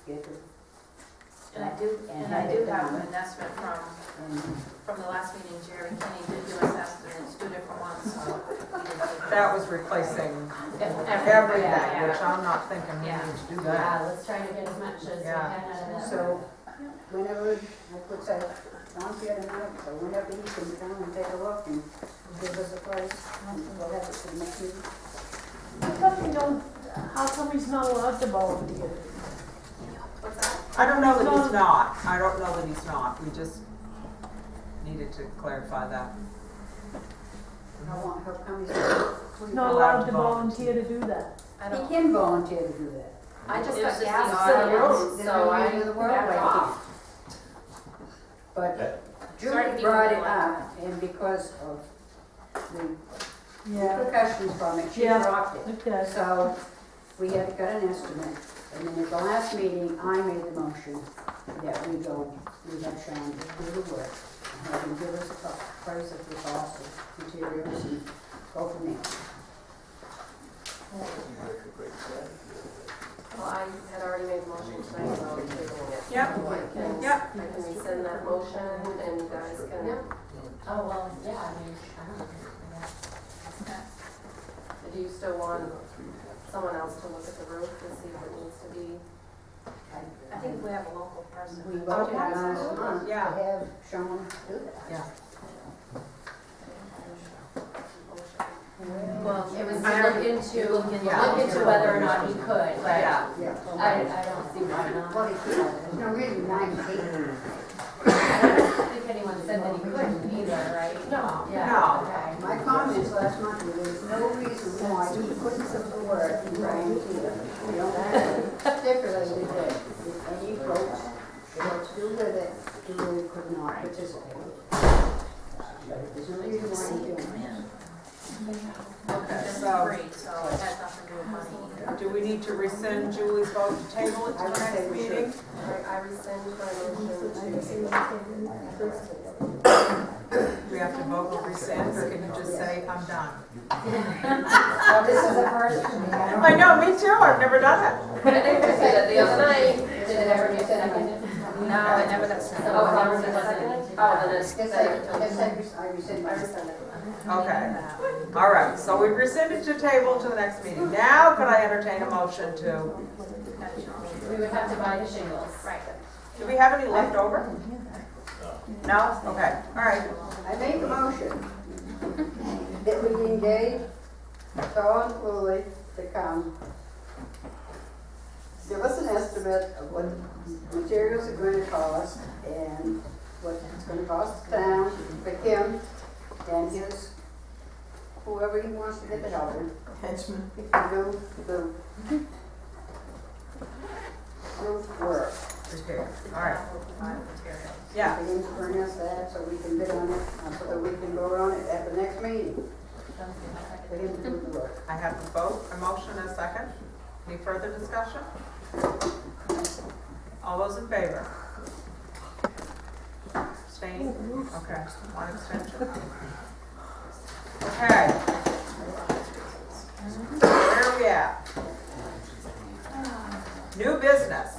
get the, And I do have an estimate from the last meeting. Jerry Kinney did do us estimates, 2 different ones, so. That was replacing Everything, everything, yeah. which I'm not thinking we Yeah. need to do Yeah, that. let's try to get as much as we Yeah. can out of that. so whenever, I put that, once the other night, so whenever you can come and take a look and give us a price, we'll have it for the next meeting. How come he's not allowed to volunteer? What's that? I don't know that he's not. I don't know that he's not. We just needed to clarify that. How come He's not allowed to volunteer to do that. I he don't, can volunteer to do that. I just It was got just gas the for the audio. road, There's so no I reason in the world backed why he off. But Certain Julie people brought it like up, and because of the Yeah. repercussions from it, she Yeah. dropped it. Okay. So we had got an estimate, and then at the last meeting, I made the motion that we have Sean do the work, and have him give us a price of the cost of materials and go from there. Well, I had already made the motion tonight about tabling it. Yep. Yep. I can rescind that motion and you guys can, Oh, well, yeah, I mean, I don't know. do you still want someone else to look at the roof and see if it needs to be? I think we have a local person. We voted last month to Yeah. have Sean do that. Yeah. Well, it was I to look into whether or not he could, but Yeah. Yeah. I don't see why not. Well, he can't, there's no reason why he can't. I don't think anyone said that he couldn't either, right? No. Yeah, No. okay. My comments last month were there's no reason why he couldn't do the work and volunteer. We don't have to stipulate it that if any folks want to do with it, Julie could not participate. There's no reason why he can't. Okay, It's so free, so it has nothing to do with money either. do we need to rescind Julie's vote to table it to I the would say next we should. meeting? I rescind my motion to We have to vote to rescind, or can you just say, I'm done? Well, this is the first for me. I know, me too, I've never done it. I think I said it the other night. Did it ever get seconded? No, I never got So, started. Oh, Robert it wasn't- wasn't? Oh, then it's, Just then like, it's, I rescind my. I rescind it. Okay, all right, so we've rescinded to table to the next meeting. Now could I entertain a motion to, We would have to buy the shingles. Right. do we have any left over? No? Okay, all right. I make a motion that we engage Sean Cooley to come give us an estimate of what materials are going to cost and what it's going to cost the town, for him and his, whoever he wants to get the help in, to do the roof work. Repair. All right, Materials. yeah, For him to bring us that so we can bid on it, so that we can vote on it at the next meeting. For him to do the work. I have a vote, a motion, and a second. Any further discussion? All those in favor? Abstaining? Okay, one abstention. Okay. Where are we at? New business.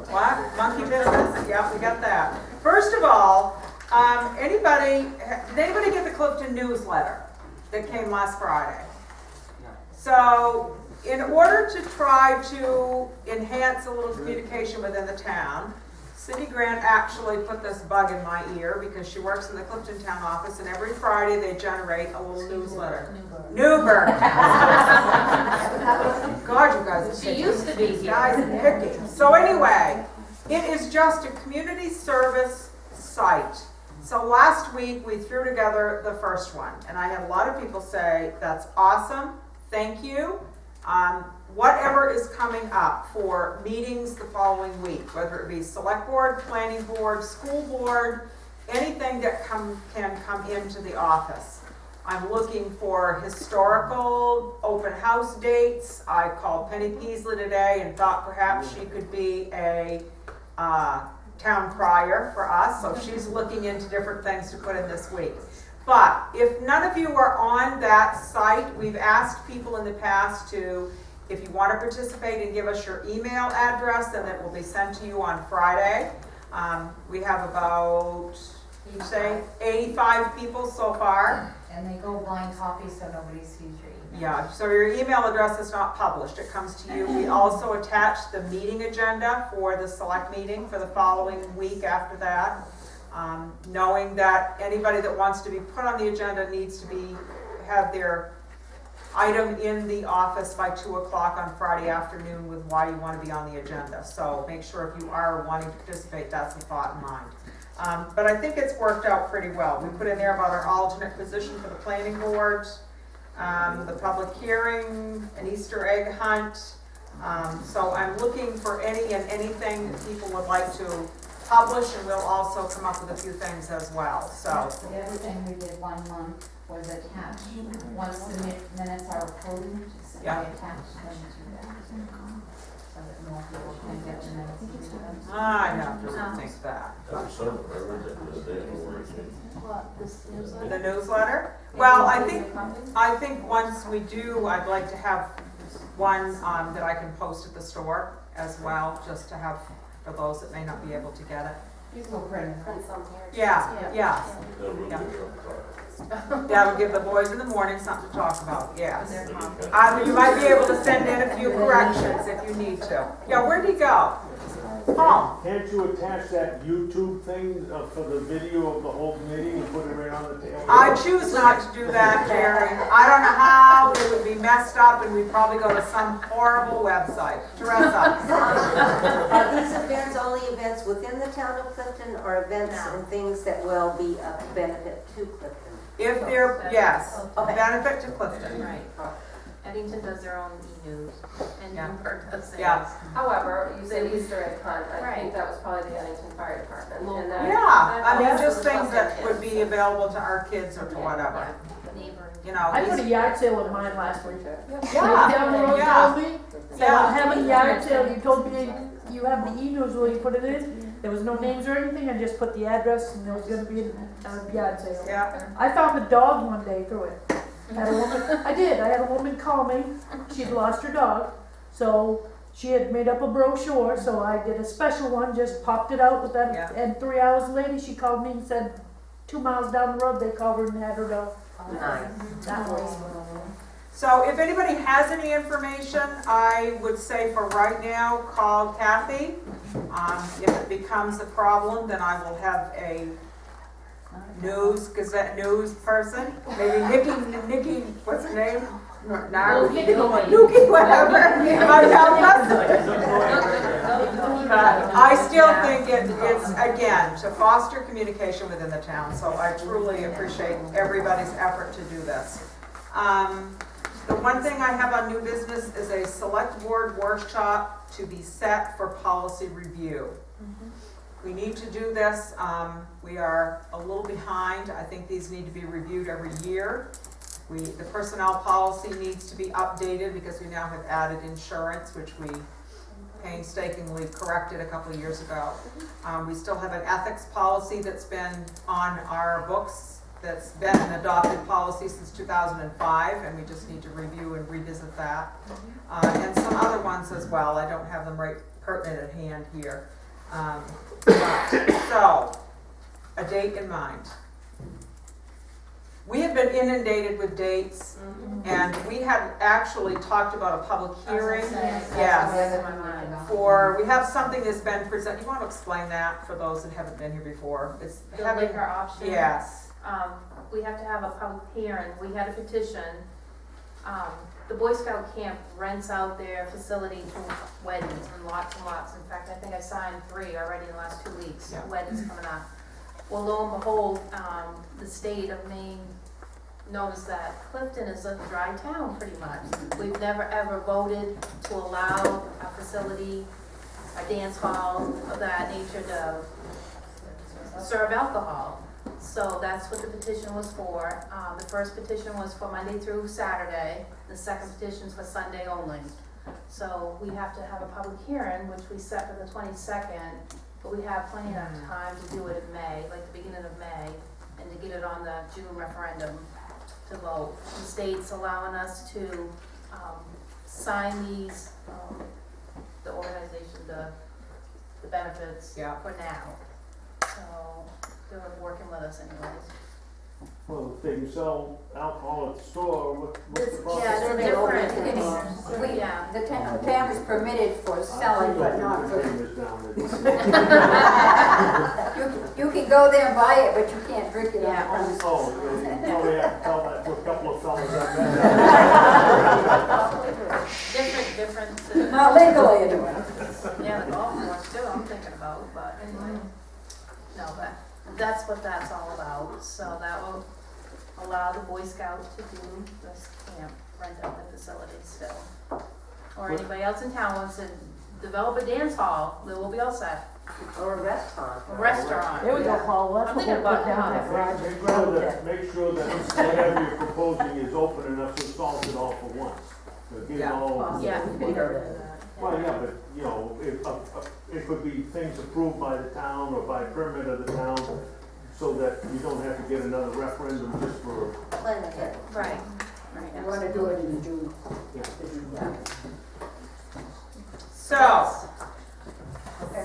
What? Monkey business? Yeah, we got that. First of all, did anybody get the Clifton newsletter that came last Friday? So, in order to try to enhance a little communication within the town, Cindy Grant actually put this bug in my ear because she works in the Clifton town office, and every Friday they generate a little newsletter. Newburgh. God, you guys are She picky. used to be These here. guys are picky. So anyway, it is just a community service site. So last week we threw together the first one, and I had a lot of people say, that's awesome, thank you. Whatever is coming up for meetings the following week, whether it be select board, planning board, school board, anything that can come into the office. I'm looking for historical open house dates. I called Penny Peasley today and thought perhaps she could be a town crier for us, so she's looking into different things to put in this week. But if none of you are on that site, we've asked people in the past to If you want to participate and give us your email address, then it will be sent to you on Friday. We have about, you say, 85 people so far. And they go blind copy so nobody sees your email. Yeah, so your email address is not published, it comes to you. We also attach the meeting agenda for the select meeting for the following week after that. Knowing that anybody that wants to be put on the agenda needs to have their item in the office by 2 o'clock on Friday afternoon with why you want to be on the agenda. So make sure if you are wanting to participate, that's the thought in mind. But I think it's worked out pretty well. We put in there about our alternate position for the planning board, the public hearing, an Easter egg hunt. So I'm looking for any and anything that people would like to publish, and we'll also come up with a few things as well, so. The other thing we did 1 month was attach, once the minutes are approved, I Yeah. attach them to that. So that more people can get the minutes into them. I have to rethink that. The newsletter? Well, I think once we do, I'd like to have one that I can post at the store as well, just to have for those that may not be able to get it. You can print some here. Yeah. That'll give the boys in the morning something to talk about, yes. You might be able to send in a few corrections if you need to. Yeah, where'd he go? Paul? Can't you attach that YouTube thing for the video of the whole meeting and put it right on the tail? I choose not to do that, Jerry. I don't know how, it would be messed up and we'd probably go to some horrible website. Teresa? Are these events only events within the town of Clifton, or events and things that will be of benefit to Clifton? If they're, yes, Okay. benefit to Clifton. Right. Eddington does their own e-news, and Yeah. Newburgh does theirs. Yeah. However, you said Easter egg hunt, I Right. think that was probably the Eddington Fire Department. And that- Yeah, I mean, that's just the things that stuff would be available to our kids or to whatever, The neighboring. you know. I put a yard sale of mine last week. Yeah, Down the road, yeah. told me, said, Yeah. I'm having a yard sale, you told me you have the e-news, will you put it in? There was no names or anything, I just put the address and there was gonna be a yard sale. Yeah, I found a dog one day through it. Had a woman, I had a woman call me, she'd lost her dog, so she had made up a brochure, so I did a special one, just popped it out with them, Yeah. and 3 hours later, she called me and said, 2 miles down the road, they called her and had her dog. That was, so if anybody has any information, I would say for right now, call Kathy. If it becomes a problem, then I will have a Gazette news person, maybe Nikki, what's her name? Nuki, whatever, might help us. But I still think it's, again, to foster communication within the town, so I truly appreciate everybody's effort to do this. The one thing I have on new business is a select board workshop to be set for policy review. We need to do this. We are a little behind. I think these need to be reviewed every year. The personnel policy needs to be updated because we now have added insurance, which we painstakingly corrected a couple of years ago. We still have an ethics policy that's been on our books, that's been an adopted policy since 2005, and we just need to review and revisit that. And some other ones as well. I don't have them right pertinent at hand here. So, a date in mind. We have been inundated with dates, and we had actually talked about a public hearing. Yes. We have something that's been presented. You want to explain that for those that haven't been here before? It's The liquor option. Yes. We have to have a public hearing. We had a petition. The Boy Scout camp rents out their facility to weddings and lots. In fact, I think I signed 3 already in the last 2 weeks, Yeah. weddings coming up. Well, lo and behold, the state of Maine noticed that Clifton is a dry town, pretty much. We've never ever voted to allow a facility, a dance hall of that nature to serve alcohol. So that's what the petition was for. The first petition was for Monday through Saturday. The second petition's for Sunday only. So we have to have a public hearing, which we set for the 22nd, but we have plenty of time to do it in May, like the beginning of May, and to get it on the June referendum to vote. The state's allowing us to sign these, the organization, the benefits Yeah. for now. So they're working with us anyways. Well, if they can sell alcohol at the store, what's the problem? Yeah, they're different. Yeah. The town is permitted for selling, but not for, you can go there and buy it, but you can't drink it on the Yeah. premises. Oh, you probably have to tell that to a couple of fellas I Different. Not legally anyway. Yeah, the golf course too, I'm thinking about, but anyway. No, but that's what that's all about, so that will allow the Boy Scouts to do this camp, rent out the facility still. Or anybody else in town wants to develop a dance hall, they will be all set. Or a restaurant. A restaurant. There we go, Paul, that's I'm what thinking we'll about put down that. that garage. Make sure that whatever you're proposing is open enough to solve it all for once. So get Yeah. all- Well, yeah. Well, yeah, but, you know, it could be things approved by the town or by permit of the town, so that you don't have to get another referendum just for, Right. You wanna do it in June. So,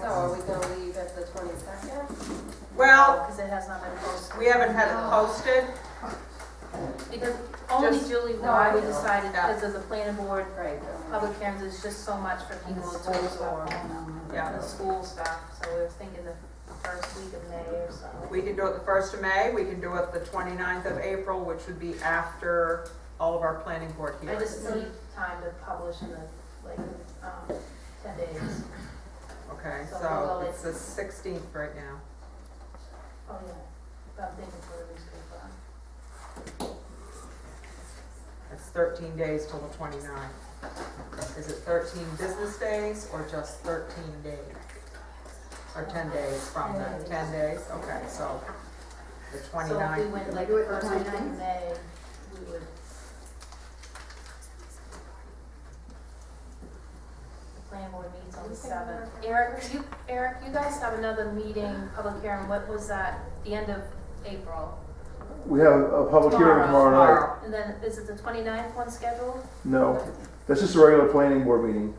So are we gonna leave at the 22nd? well, Because it has not been posted. we haven't had it posted. Because only Just- Julie, No, why I we know. decided, Yeah. because of the planning board, Right. public hearings is just so much for people to absorb. Yeah. The school stuff, so we were thinking the first week of May or so. We can do it the 1st of May, we can do it the 29th of April, which would be after all of our planning board I hearings. just need time to publish in the, 10 days. Okay, So so we'll it's the 16th right now. Oh, yeah, but I'm thinking for the newspaper. It's 13 days till the 29th. Is it 13 business days or just 13 days? Or 10 days from that? 10 days, okay, so the So if 29th. we went like the first week of May, we would. The planning board meets on the 7th. Eric, you guys have another meeting, public hearing, what was that, the end of April? We have a public hearing tomorrow night. Tomorrow. And then, is it the 29th one scheduled? No, that's just a regular planning board meeting,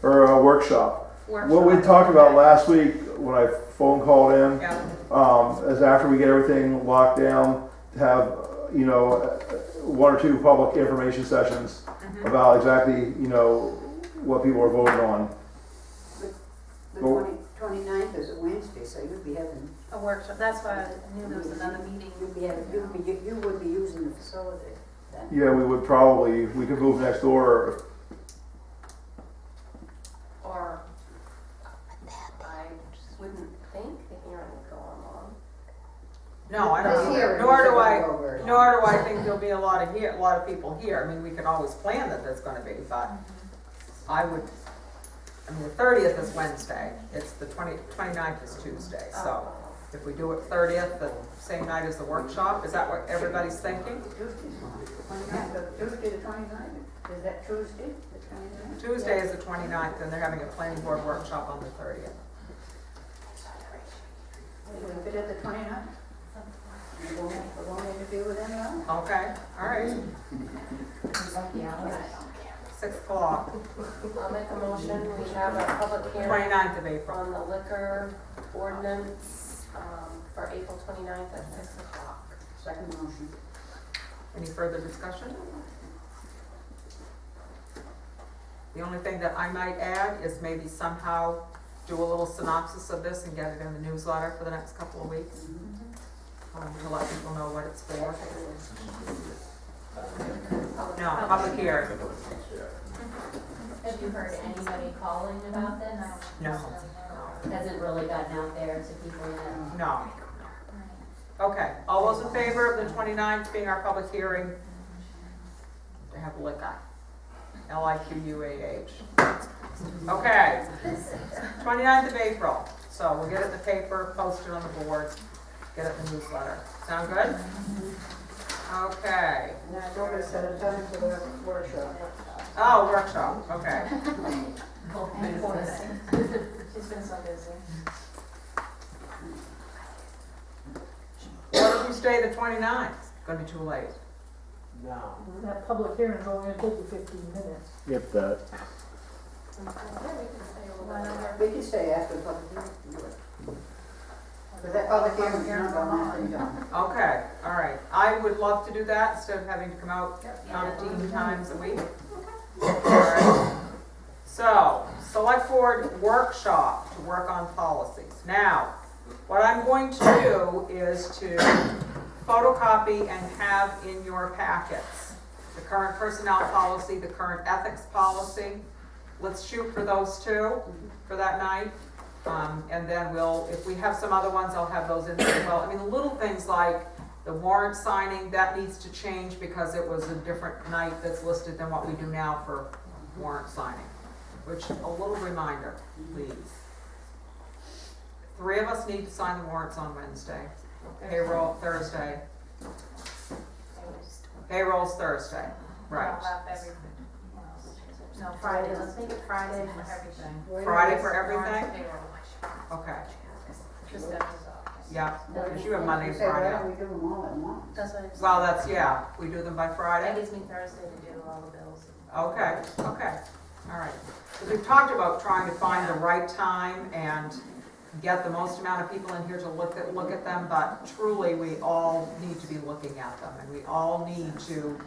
or a workshop. What we Workshop. talked about last week, when I phone called in, Yeah, is after we get everything locked down, to have, one or two public information sessions about exactly, what people are voting on. The 29th is a Wednesday, so you'd be having, A workshop, that's why I knew there was another meeting. you would be using the facility then. Yeah, we could move next door. Or I wouldn't think the hearing would go on long. no, I This don't either, hearing nor do isn't I, gonna go very long. nor do I think there'll be a lot of people here. I mean, we can always plan that there's gonna be, but I would, the 30th is Wednesday, it's the 29th is Tuesday, so if we do it 30th, the same night as the workshop, is that what everybody's thinking? Tuesday the 29th, is that Tuesday, the 29th? Tuesday is the 29th, and they're having a planning board workshop on the 30th. Leave it at the 29th? We won't interview with them now? Okay, all right, 6 o'clock, I'll make a motion, we have a public hearing 29th of April. on the liquor ordinance, for April 29th at 6 o'clock. Second motion. Any further discussion? The only thing that I might add is maybe somehow do a little synopsis of this and get it in the newsletter for the next couple of weeks. To let people know what it's for. No, public hearing, Have you heard anybody calling about this? no, Hasn't really gotten out there to people yet? no. Okay, all those in favor of the 29th being our public hearing to have liquor? LIQUAH. Okay, 29th of April, so we'll get it in the paper, post it on the board, get it in the newsletter. Sound good? Okay. Now, don't we set a time for the workshop? Oh, workshop, okay. She's been so busy. What if we stay the 29th? Gonna be too late. now. That public hearing's only gonna take you 15 minutes. If that. We can stay after the public hearing. But that public hearing is not gonna last any time. Okay, all right. I would love to do that instead of having to come out 19 times a week. All right. So, select board workshop to work on policies. Now, what I'm going to do is to photocopy and have in your packets the current personnel policy, the current ethics policy. Let's shoot for those two for that night. And then we'll, if we have some other ones, I'll have those in there as well. I mean, the little things like the warrant signing, that needs to change because it was a different night that's listed than what we do now for warrant signing. Which, a little reminder, please. 3 of us need to sign the warrants on Wednesday. Payroll Thursday. Payroll's Thursday, right. I'll have everything. No, Friday, let's make it Friday for everything. Friday for everything? Warrants, payroll. Okay, Just that was all. yeah, because you have Monday and You say, why Friday. don't we do them all at once? That's what I said. Well, that's, yeah, we do them by That Friday? gives me Thursday to do all the bills. Okay, okay, all right. 'Cause we've talked about trying to find the right time and get the most amount of people in here to look at them, but truly, we all need to be looking at them, and we all need to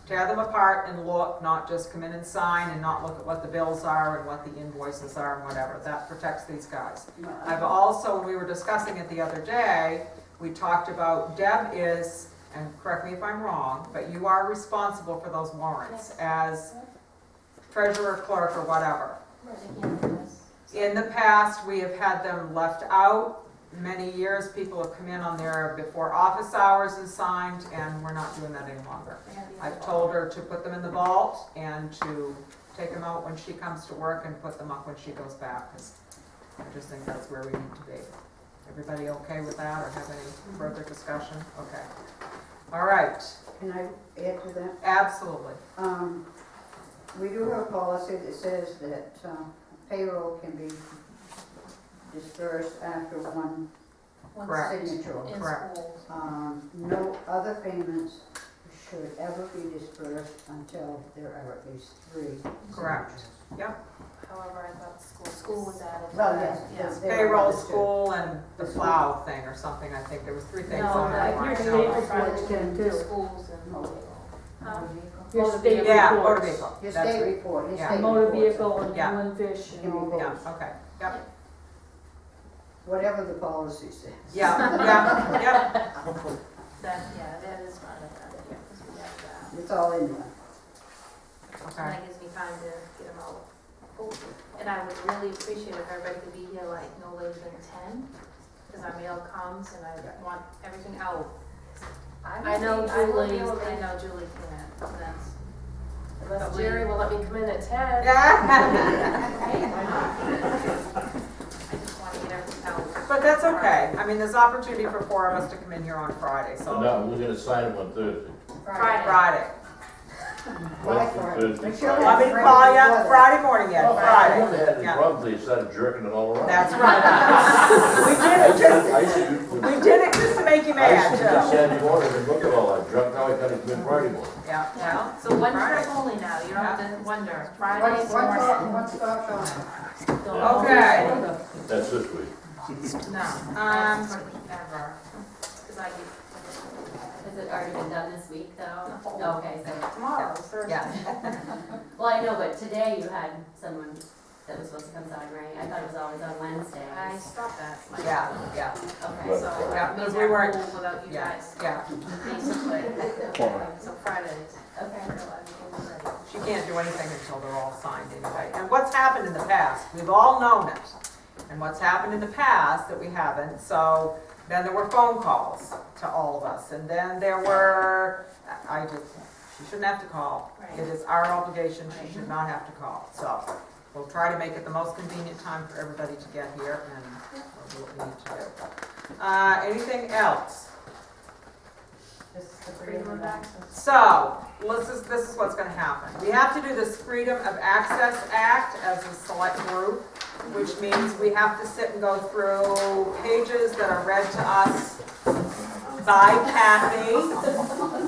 tear them apart and look, not just come in and sign and not look at what the bills are and what the invoices are and whatever. That protects these guys. I've also, when we were discussing it the other day, we talked about Deb is, and correct me if I'm wrong, but you are responsible for those warrants as treasurer, clerk, or whatever. In the past, we have had them left out. Many years, people have come in on their before office hours and signed, and we're not doing that any longer. I've told her to put them in the vault and to take them out when she comes to work and put them up when she goes back, because I just think that's where we need to be. Everybody okay with that, or have any further discussion? Okay. All right, Can I add to that? absolutely. We do have a policy that says that payroll can be dispersed after one Correct. signature. In Correct. schools. No other payments should ever be dispersed until there are at least 3. Correct. However, I thought school was added. to Well, that. yes. Yeah. Payroll, school, and the plow thing or something, I think there was 3 things No, on that like line. your No. state reports can to too. schools and. Huh? Your Motor state Yeah, motor reports, vehicle. Your That's state right. report, your Yeah. state motor reports. vehicle and Yeah. inland fish and all those. Yeah, okay, yep, Whatever the policy says. yeah, That, yeah, that is part of that, yeah, because we have that. It's all in there. And okay. that gives me time to get them out. Oh, and I would really appreciate if everybody could be here like no later than 10, because our mail comes and I want everything out. I know Julie can't, and that's. Unless Jerry will let me come in at 10. Yeah. I just want to get everything out. But that's okay, I mean, there's opportunity for 4 of us to come in here on Friday, so. No, we're gonna sign them on Thursday. Friday. Why Thursday, Friday? They should Let have me Friday call you before that. Friday morning yet, I Friday. never had any Yeah. problems, they started jerking it all around. That's right. We did it just, I used to, we did it just to make you I mad, used to do too. Saturday morning and look at all that junk, now I gotta come in Friday morning. Yeah, well, So one Friday. trip only now, you don't have to wonder. One Fridays stop shop. Okay. That's this week. No, Um, ever. Because I get Has it already been done this week, though? Okay, so, tomorrow, Thursday. yeah. well, I know, but today you had someone that was supposed to come sign, right? I thought it was always on Wednesdays. I stopped that. Yeah, yeah, Okay, So, Yeah, I because made we that weren't- rule without you yeah, guys, yeah. basically. So Fridays. okay. She can't do anything until they're all signed anyway. And what's happened in the past, we've all known it. And what's happened in the past that we haven't, so then there were phone calls to all of us. And then there were, she shouldn't have to call. Right. It is our obligation, she should not have to call. So we'll try to make it the most convenient time for everybody to get here and we'll do what we need to do. Anything else? Just the Freedom of access. So, this is what's gonna happen. We have to do this Freedom of Access Act as a select group, which means we have to sit and go through pages that are read to us by Kathy,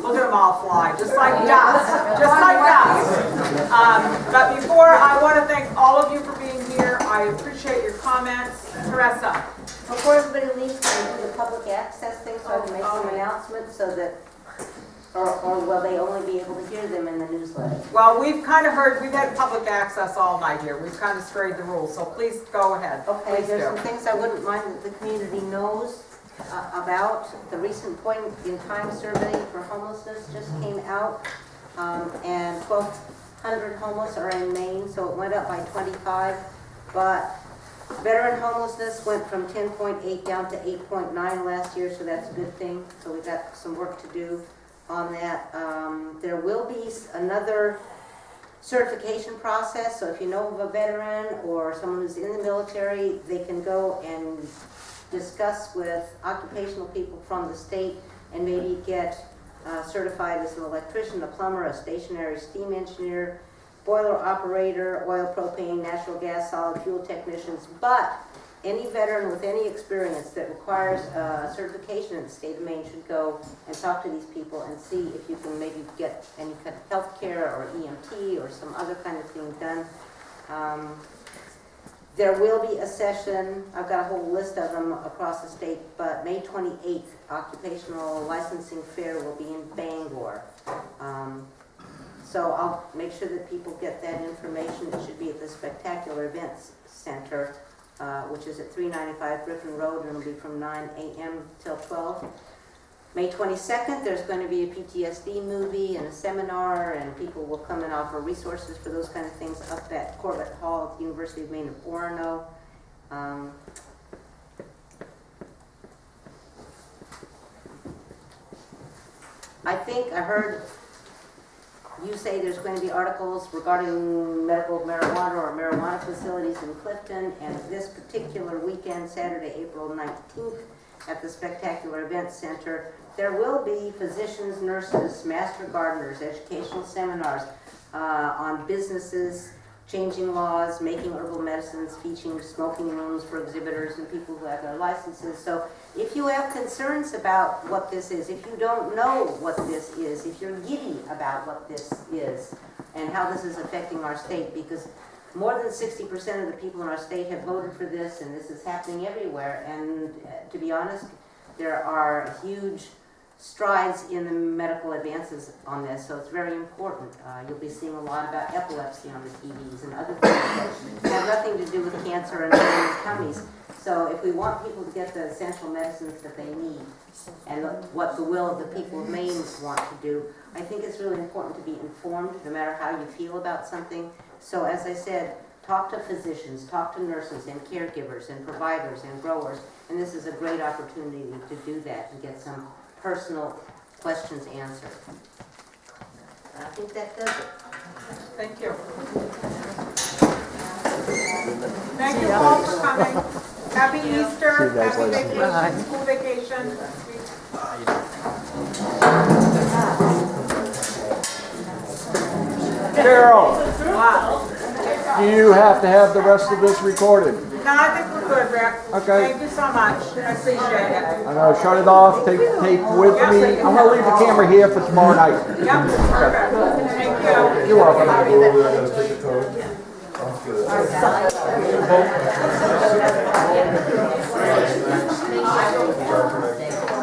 Look at them all fly, just like dust, just like dust. But before, I want to thank all of you for being here. I appreciate your comments. Teresa? Before everybody leaves, can we do the public access thing so I can make some announcements so that, or will they only be able to hear them in the newsletter? Well, we've kind of heard, we've had public access all night here. We've kind of strayed the rules, so please go ahead. Okay, Please there's do. some things I wouldn't mind that the community knows about. The recent point in time survey for homelessness just came out, and 1,200 homeless are in Maine, so it went up by 25. But veteran homelessness went from 10.8 down to 8.9 last year, so that's a good thing. So we've got some work to do on that. There will be another certification process, so if you know of a veteran or someone who's in the military, they can go and discuss with occupational people from the state and maybe get certified as an electrician, a plumber, a stationary steam engineer, boiler operator, oil, propane, natural gas, solid fuel technicians. But any veteran with any experience that requires certification in the state of Maine should go and talk to these people and see if you can maybe get any kind of health care or EMT or some other kind of thing done. There will be a session, I've got a whole list of them across the state, but May 28th, occupational licensing fair will be in Bangor. So I'll make sure that people get that information. It should be at the Spectacular Events Center, which is at 395 Griffin Road, and it'll be from 9 a.m. till 12. May 22nd, there's going to be a PTSD movie and a seminar, and people will come and offer resources for those kind of things up at Corbett Hall at the University of Maine of Orono. I think I heard you say there's going to be articles regarding medical marijuana or marijuana facilities in Clifton, and this particular weekend, Saturday, April 19th, at the Spectacular Events Center, there will be physicians, nurses, master gardeners, educational seminars on businesses, changing laws, making herbal medicines, featuring smoking rooms for exhibitors and people who have their licenses. So if you have concerns about what this is, if you don't know what this is, if you're giddy about what this is and how this is affecting our state, because more than 60% of the people in our state have voted for this, and this is happening everywhere. And to be honest, there are huge strides in the medical advances on this, so it's very important. You'll be seeing a lot about epilepsy on the TVs and other things that have nothing to do with cancer and tummies. So if we want people to get the essential medicines that they need and what the will of the people of Maine want to do, I think it's really important to be informed no matter how you feel about something. So as I said, talk to physicians, talk to nurses and caregivers and providers and growers, and this is a great opportunity to do that and get some personal questions answered. I think that does it. Thank you. Thank you all for coming. Happy Easter, happy vacation, school vacation. Carol, Wow. do you have to have the rest of this recorded? No, I think we're good, Rick. Okay. Thank you so much. I appreciate it. I'm gonna shut it off, take tape with me. I'm gonna leave the camera here for tomorrow night. Yep, perfect. Thank you. You're welcome.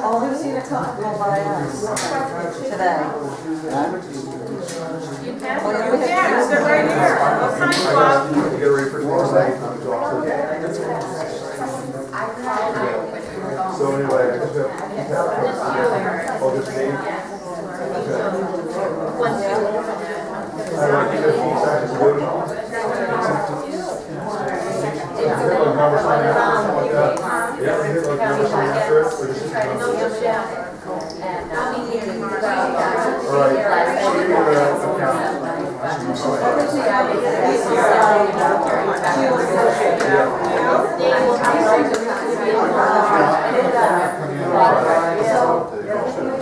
All who've seen a cup will buy us today. You can. Yeah, sit right here. Let's sign you up. Get ready for tomorrow night. So anyway, I just have, oh, just me? Once you open it. I don't think there's 15 seconds to do it. Yeah, like number sign after or something like that. Yeah, like number sign after it, or just. All right. So you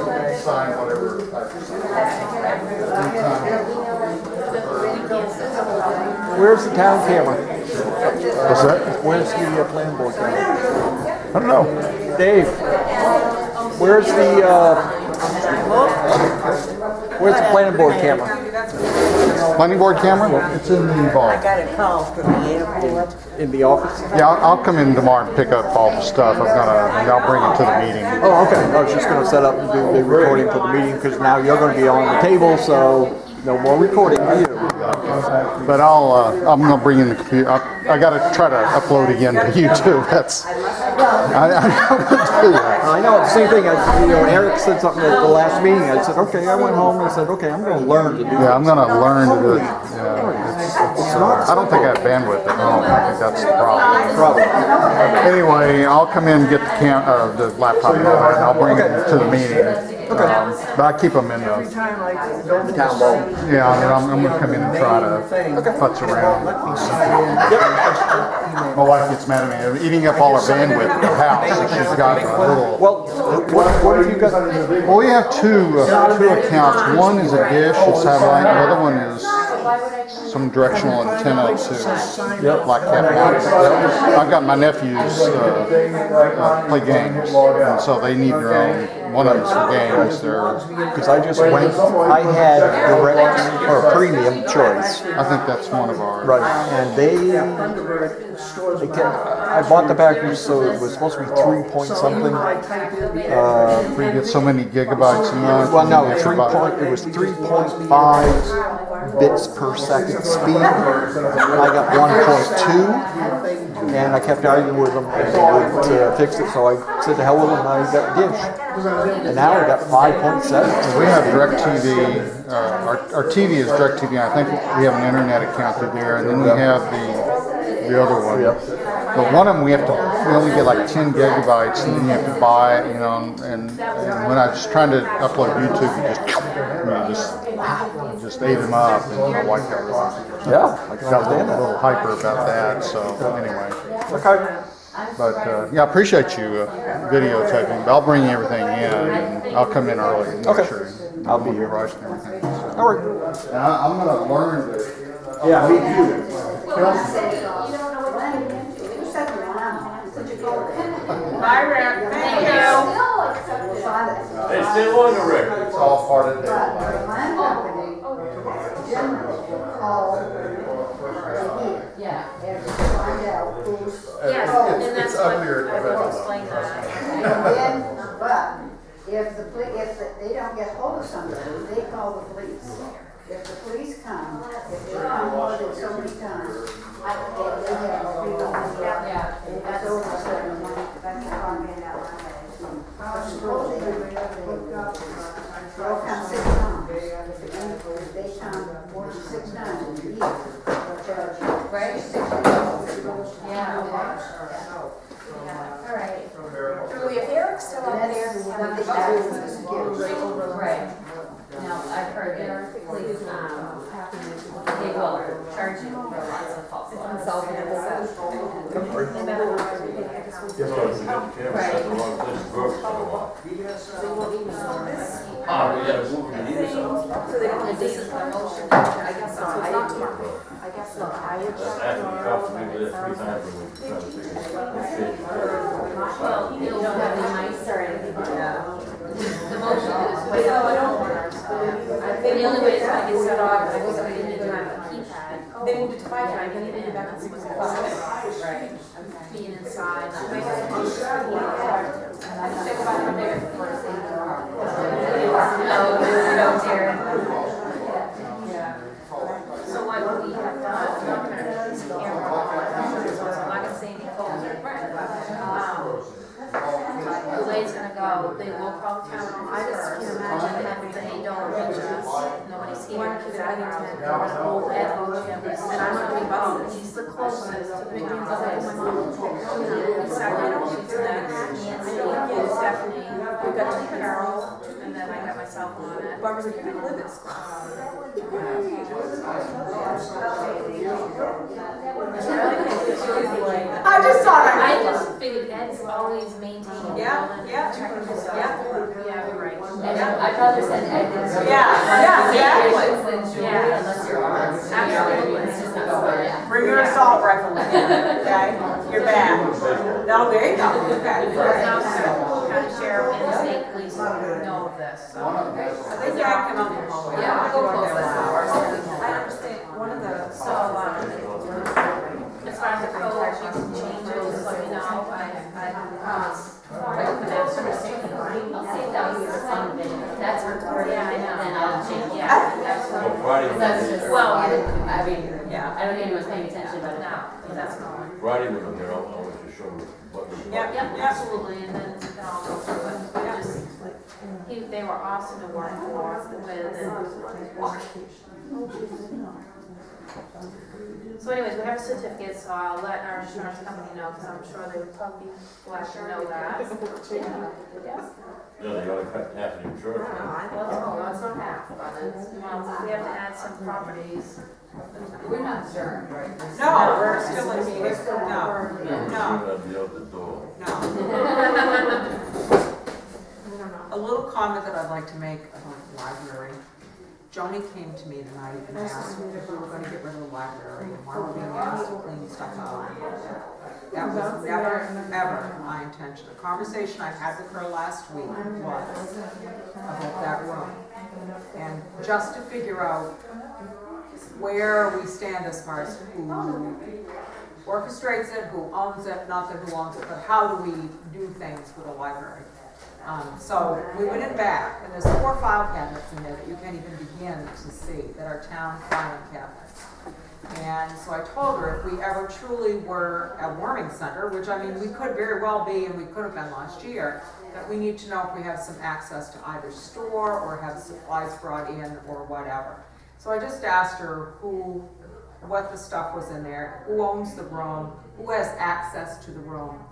can, sign whatever Where's the town camera? What's that? Where's the plan board camera? I don't know. Dave, where's the Where's the planning board camera? Planning board camera? It's in the vault. got a call from the airport. In the office? Yeah, I'll come in tomorrow and pick up all the stuff. I'll bring it to the meeting. Oh, okay. I was just gonna set up and do the recording for the meeting, because now you're gonna be on the table, so no more recording for you. But I'm gonna bring in the computer. I gotta try to upload again to YouTube. I'm gonna do that. I know, it's the same thing, Eric said something at the last meeting, I said, okay, I went home and I said, okay, I'm gonna learn to do Yeah, I'm this. gonna learn to do it. Yeah, I don't think I have bandwidth at home. I think that's the problem. Probably. Anyway, I'll come in and get the laptop and I'll bring it to the meeting. But I keep them in The town vault. yeah, and I'm gonna come in and try to futz around. My wife gets mad at me, eating up all our bandwidth at the house. She's got a little. Well, what have you got? Well, we have two accounts. One is a dish, it's satellite. The other one is some directional antenna to like that. I've got my nephews play games, and so they need their own. One of them's for games. Because I just went, I had direct, or premium choice. I think that's one of ours. Right, and I bought the package, so it was supposed to be 3 point something. You get so many gigabytes a month. Well, no, it was 3.5 bits per second speed. I got 1.2, and I kept arguing with them, and they would fix it, so I said to hell with them, and I got Dish. And now I got 5.7. We have DirecTV. Our TV is DirecTV. I think we have an internet account through there, and then we have the other one. But one of them we only get like 10 gigabytes, and then you have to buy it, and when I was trying to upload YouTube, it just ate them up, and my wife got a little hyper about that. So anyway. Okay. But yeah, I appreciate you videotaping. But I'll bring everything in, and I'll come in early and make sure I'll be here. rushed and everything. So. All right. And I'm gonna learn to. Yeah, me too. Bye, Rick. Thank you. Hey, stay longer, Rick. It's all part of the. Yeah. Yes, and that's what I will explain that. But if they don't get hold of somebody, they call the police. If the police come, if they come more than so many times, they have a big old, it's over a certain amount, that's how I'm getting out my head. They'll come 6 times. If they come more than 6 times in a year, they'll charge you. Right? Yeah, all right. Julie, if Eric's still up there, Right. Now, I've heard that police, they will charge you for lots of false alarms. This is my motion. I guess so. I guess so. I would Well, you don't have any mice or anything. The motion is, the only way it's gonna get set off is if we need to have a keypad. They moved it to 5, and I can get it back on 6 Right. Being inside. Think about it there first. No, Jared. So what we have done, I'm not gonna use the camera on, so I'm not gonna say any codes or the way it's gonna go, they will call town. I just can't imagine if they don't reach us, nobody's here, because I don't know, old Ed Ocean, and I'm not gonna be busted, he's the closest to big ones away. Second, she's next, Nancy, Stephanie, we got to Carol, and then I got myself on it. Barbara's like, you're gonna live at school. I just saw that. I just figured Ed's always maintaining. Yeah. Yeah, you're right. And I'd rather send Ed than Exactly. Yeah. Unless you're on. Absolutely. It's just not going to. Bring your assault rifle in, okay? You're bad. No, there you go. Okay. Now, county sheriff and the state police know of this, so. They yank him up the hallway. Yeah, I go don't know close. why. I understand, one of the. So, as far as the code, if you can change it, just let me know. I can ask her to see. I'll see if that was your son video. That's recorded, Yeah, I know. then I'll change it. Yeah, absolutely. Well, Friday, That's just, Well, I mean, Yeah. I don't think anyone's paying attention, but No, that's not. Friday when I'm there, I'll always just show you what was. Yep. Yep, absolutely, and then we can all go through it. But just, they were awesome to work with So anyways, we have a certificate, so I'll let our insurance company know, because I'm sure they would probably be glad to know that. Yeah. No, they gotta cut half the insurance. Well, it's not half, but it's, well, we have to add some properties. We're not adjourned, right? No, we're still in meeting. No, I'll be out the door. no. A little comment that I'd like to make about the library. Joni came to me tonight and asked if we were gonna get rid of the library and why we're being asked to clean stuff out. That was never, ever my intention. The conversation I had with her last week was about that room. And just to figure out where we stand as far as who orchestrates it, who owns it, not that who owns it, but how do we do things with a library. So we went in back, and there's 4 file cabinets in there that you can't even begin to see, that are town filing cabinets. And so I told her if we ever truly were a warming center, which I mean we could very well be and we could have been last year, that we need to know if we have some access to either store or have supplies brought in or whatever. So I just asked her what the stuff was in there, who owns the room, who has access to the room.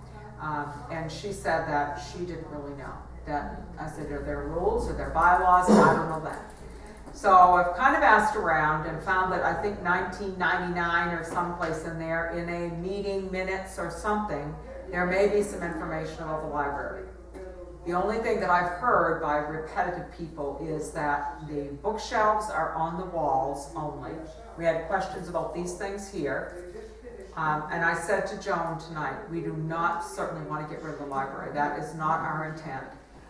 And she said that she didn't really know. That I said, are there rules or there bylaws? I don't know that. So I've kind of asked around and found that I think 1999 or someplace in there, in a meeting minutes or something, there may be some information about the library. The only thing that I've heard by repetitive people is that the bookshelves are on the walls only. We had questions about these things here. And I said to Joan tonight, we do not certainly want to get rid of the library. That is not our intent.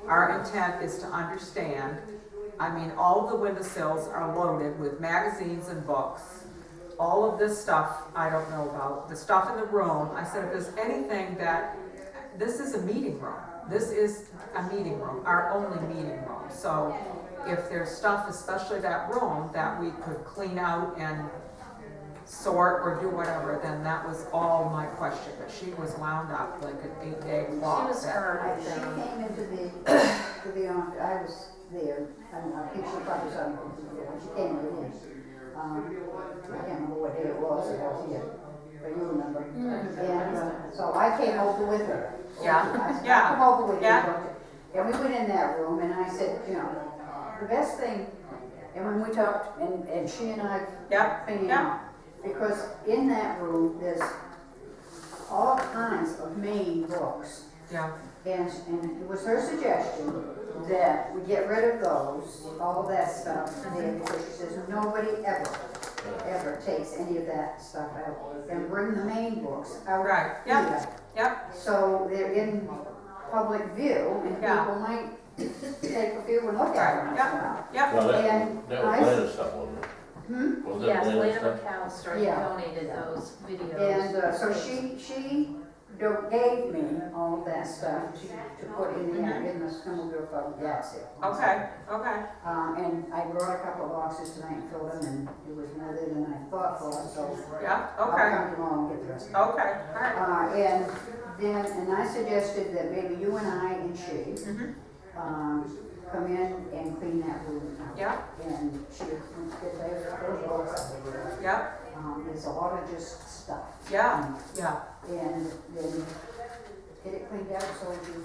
Our intent is to understand, I mean, all of the windowsills are loaded with magazines and books. All of this stuff I don't know about. The stuff in the room, I said if there's anything that, this is a meeting room. This is a meeting room, our only meeting room. So if there's stuff, especially that room, that we could clean out and sort or do whatever, then that was all my question. But she was wound up like an 8-day clock. She was her. She came into the I was there, and I think she probably saw me when she came in. I can't remember what day it was, I was here, but you remember. And so I came over with her. I came over with her, and we went in that room, and I said, you know, the best thing, and when we talked, and she and I figured out, because in that room, there's all kinds of main books. Yeah. And it was her suggestion that we get rid of those, all that stuff there, because she says nobody ever takes any of that stuff out. And bring the main books out here. Yep. So they're in public view, and people might take a few and look at them. Yep. Well, And that was Lena's stuff, wasn't it? Was that Yes, Lena's Lena stuff? McAllister donated those videos. And so she gave me all of that stuff to put in the snowmobile club gas here. Okay. And I brought a couple of boxes tonight and filled them, and it was more than I thought for, so I'll come tomorrow and get the rest of it. Okay, all right. And I suggested that maybe you and I and she come in and clean that room out. Yeah. And she would get those books out of there. Yeah. There's a lot of just stuff. Yeah. And then get it cleaned out so we can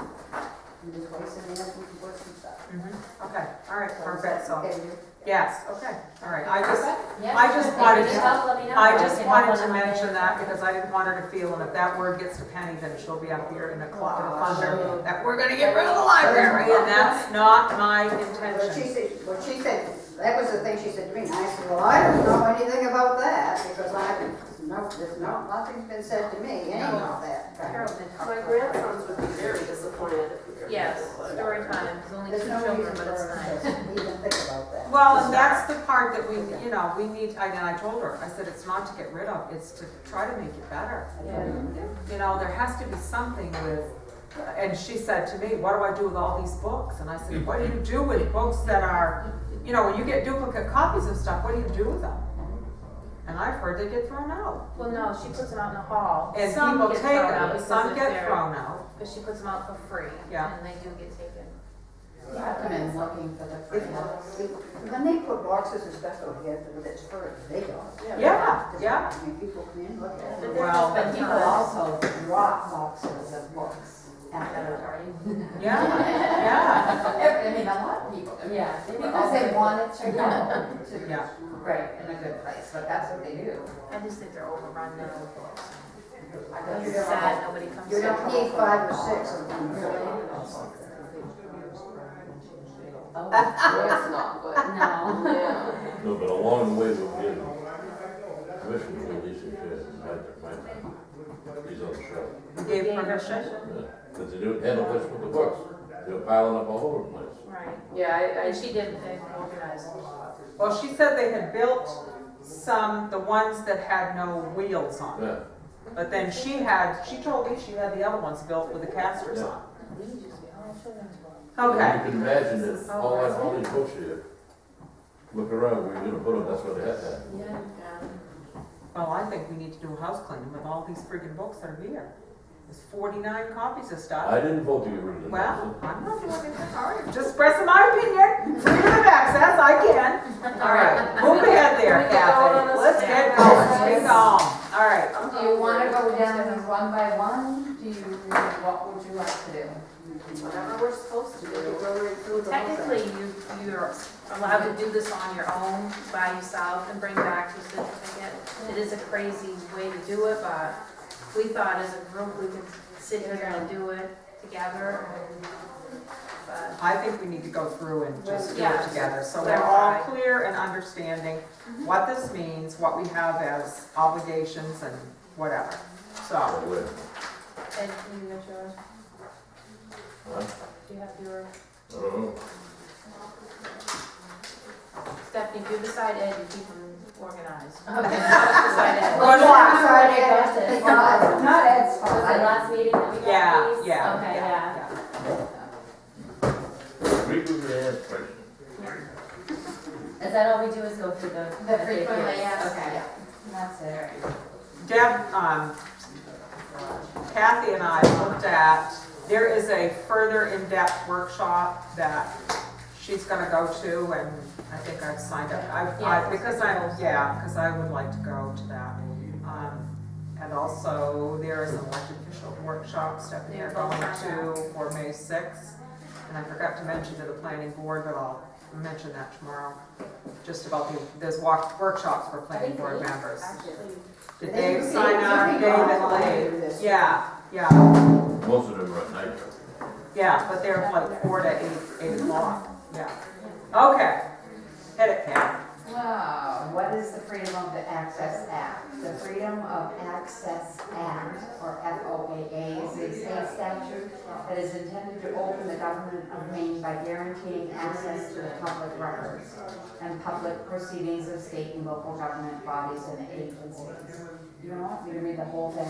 just place it in there, we can put some stuff. Okay, all right, perfect, so, Okay. yes, okay, all right, I just If wanted you need help, let me know. I just can wanted help to on Monday. mention that because I didn't want her to feel, and if that word gets to Penny, then she'll be up here in the thunder that we're gonna get rid of the library, and that's not my intention. She said, that was the thing she said to me, and I said, well, I don't know anything about that, because nothing's been said to me, any about that. My grandsons would be very disappointed if we were. Yes, story time, there's only 2 There's no children, reason but for it's us nice. to even think about Well, and that's the part that we, you know, we need, and I told her, I said, it's not to get rid of, it's to try to make it better. You know, there has to be something with, and she said to me, what do I do with all these books? And I said, what do you do with books that are, you know, when you get duplicate copies of stuff, what do you do with them? And I've heard they get thrown out. Well, no, she puts them out in the hall. And Some people get take thrown out them, because some if get they're- thrown out. But she puts them out for free. Yeah. And they do get taken. You have to been looking for the free books. When they put boxes of stuff out here that's for they don't. Yeah, yeah. I mean, people come in, look at it. Well, But people also drop boxes of books after they're already. yeah, yeah, I mean, a lot of people, Yeah. because they want it to go to, yeah. right, in a good place, but that's what they do. I just think they're overrun now with books. I It's guess sad nobody comes You to don't need 5 or 6 of them, really. Oh, that's not good. No. Yeah. No, but along the way, we'll get permission to release the shares, my time. He's on the show. Gave permission. Yeah, because they do had no place to put the books. They were piling up all over the place. Right. Yeah, And she did, they organized. Well, she said they had built some, the ones that had no wheels on. Yeah. But then she told me she had the other ones built with the casters on. Okay. You can imagine that all these books here, look around, where you're gonna put them, that's what they had to have. Well, I think we need to do a house cleaning with all these freaking books that are here. There's 49 copies of stuff. I didn't vote to get rid of them. Well, I'm not doing anything, all right, just expressing my opinion, freedom of access, I can. All right, move ahead there, Kathy, let's get going, let's get going, all right. Do you wanna go down one by one? What would you like to do? whatever we're supposed to do. Technically, you're allowed to do this on your own, by yourself, and bring back your certificate. It is a crazy way to do it, but we thought as a group, we could sit here and do it together. But I think we need to go through and just do it Yeah. together, so we're all clear and understanding what this means, what we have as obligations and whatever, so. Ed, can you get yours? Huh? Do you have your, I don't know. Stephanie, if you decide Ed, you keep them organized. Okay. Decide Ed. Well, Sorry, I got it. Not Ed's Was it fault. last meeting that we got Yeah, these? yeah, Okay, yeah, yeah. Frequently asked questions. Is that all we do is go through the? The frequently FAQs? asked, Okay. yeah, that's it. Deb, Kathy and I looked at, there is a further in-depth workshop that she's gonna go to, and I think I've signed up, because I would like to go to that. And also, there is an elected official workshop, Stephanie, you're going to for May 6th. And I forgot to mention to the planning board, but I'll mention that tomorrow, just about there's workshops for planning board members. Did Dave sign up? David, yeah, yeah, Most of them are at night. yeah, but they're like 4 to 8 o'clock, yeah. Okay, hit it, Kat. Wow, what is the Freedom of the Access Act? The Freedom of Access Act, or FOAA, is a state statute that is intended to open the government of Maine by guaranteeing access to the public records and public proceedings of state and local government bodies and agencies. You don't want me to read the whole thing?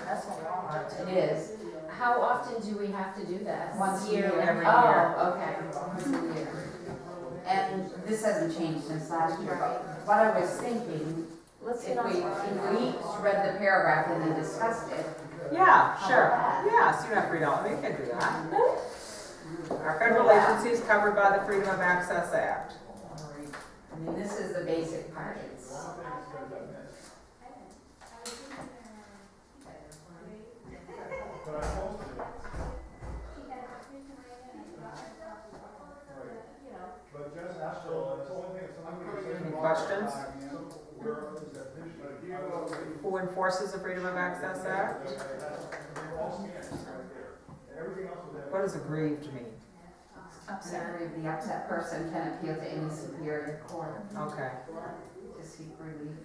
That's a lot. It is. How often do we have to do that? Once a year. Every Oh, year. Okay, once a year. And this hasn't changed since last year, but what I was thinking, let's if get on. we read the paragraph and then discussed it. Yeah, sure, about that? yeah, so you don't have freedom, we can do that. Our federal agencies covered by the Freedom of Access Act. I mean, this is the basic part. It's, Any questions? Who enforces the Freedom of Access Act? What does aggrieved mean? the upset person can appeal to any superior court Okay, to seek relief.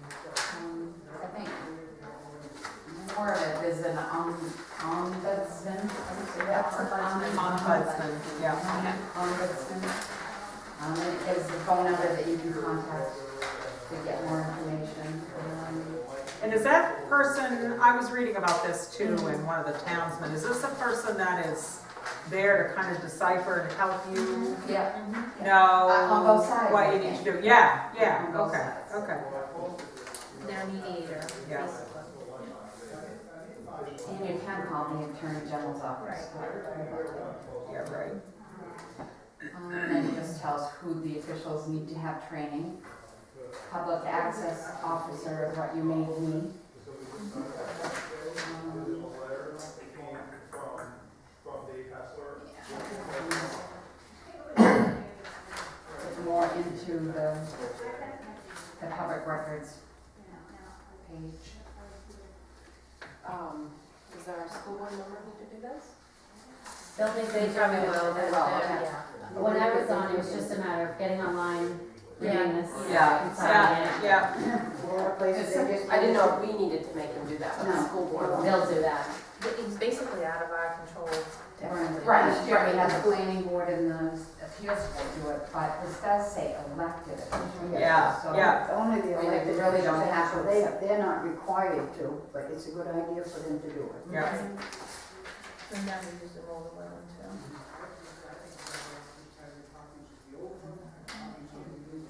I think more of it is an ombudsman. ombudsman, yeah. Ombudsman. Is the phone number that you can contact to get more information. And is that person, I was reading about this too in one of the townsmen, is this a person that is there to kind of decipher and help you Yeah. know On both sides, what you I need to think. do? Yeah, yeah, On both okay, sides. okay. Their mediator, Yeah. basically. And you can call the Attorney General's office. Yeah, right. And it just tells who the officials need to have training. Public access officer is what you may need. More into the public records page. Does our school board member need to do this? They'll think They probably will, They yeah. When I was on, it was just a matter of getting online, reading this, Yeah, and signing it. yeah. A lot of places, they just. I didn't know if we needed to make them do that, but the school board. They'll do that. It's basically out of our control. technically. Right, sure, we have the planning board and the appeals board do it, but this does say elected officials. Yeah, So yeah. Only the I mean, they elected really don't officials, have so to they, accept. they're not required to, but it's a good idea for them to do it. Yeah. And now we use the roller well too.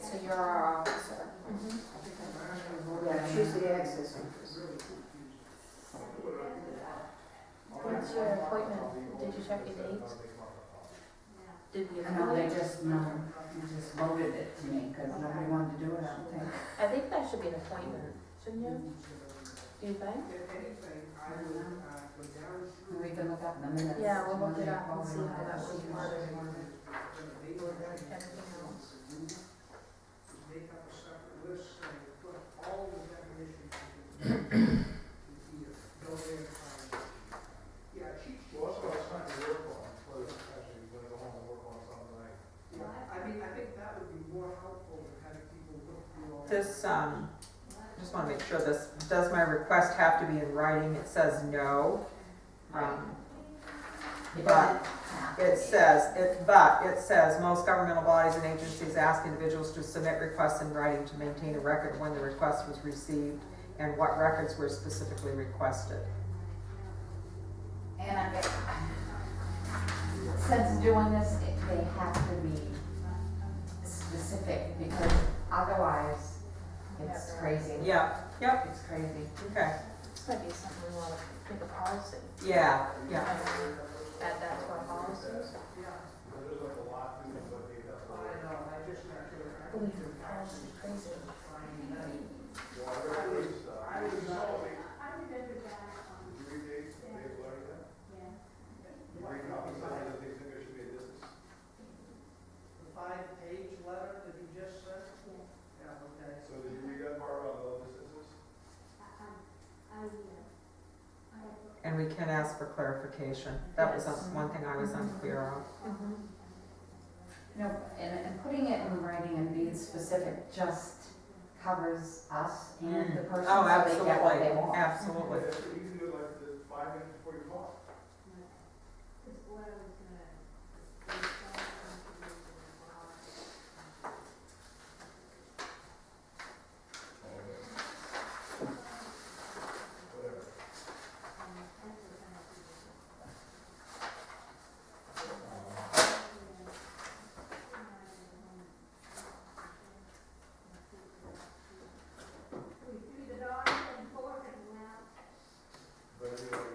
So you're our officer. Yeah, she's the access officer. What's your appointment? Did you check your dates? Did we I know, approve they it? just voted it to me, because nobody wanted to do it, I don't think. I think that should be an appointment, shouldn't you? Do you think? We can look up in the minutes. Yeah, we'll look it up and see how that was worded. Everything else. This, just want to make sure this, does my request have to be in writing? It says no. But it says most governmental bodies and agencies ask individuals to submit requests in writing to maintain a record of when the request was received and what records were specifically requested. And I get, since doing this, they have to be specific, because otherwise, it's crazy. Yeah, yep, It's crazy. okay. This might be something we want to make a policy. Yeah, yeah. Add that to our policies. Believe me, policy is crazy. The 5-page letter that you just sent? Yeah, okay. So did you read that part about the distances? And we can ask for clarification. That was one thing I was unclear of. No, and putting it in writing and being specific just covers us and the person, Oh, so they get what they absolutely, want. absolutely. You can do it like the 5 minutes before you call. But